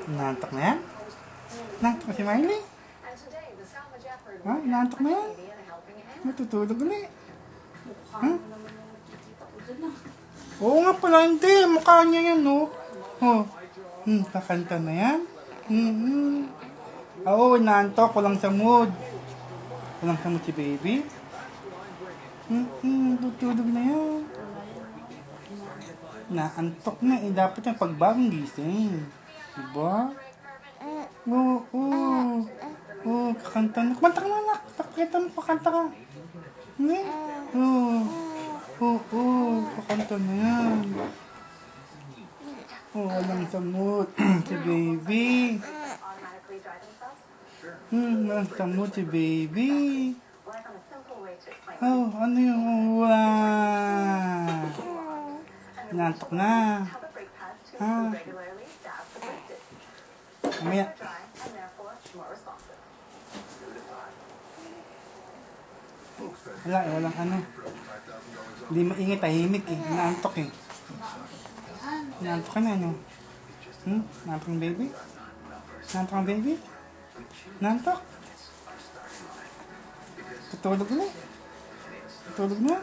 Nantok na yan? Nantok si Miley? Ha? Nantok na yan? Matutulog ulit. Ha? Oo nga pala, hindi. Mukha niya yan, no? Oh. Kakanta na yan? Oo, nantok. Walang sa mood. Walang sa mood si baby. Tutulog na yan. Naantok na eh. Dapat yung pagbagong gising. Diba? Oo, kakanta na. Kumanta ka na, anak. Pakita mo, kakanta ka. Kakanta na yan. Walang sa mood si baby. Walang sa mood si baby. Ano yung nantok na. Mamaya. Walang ano. Hindi maingit, tahimik eh. Naantok eh. Naantok ka na, ano? Naantok ang baby? Naantok ang baby? Naantok? Tutulog na? Tutulog na?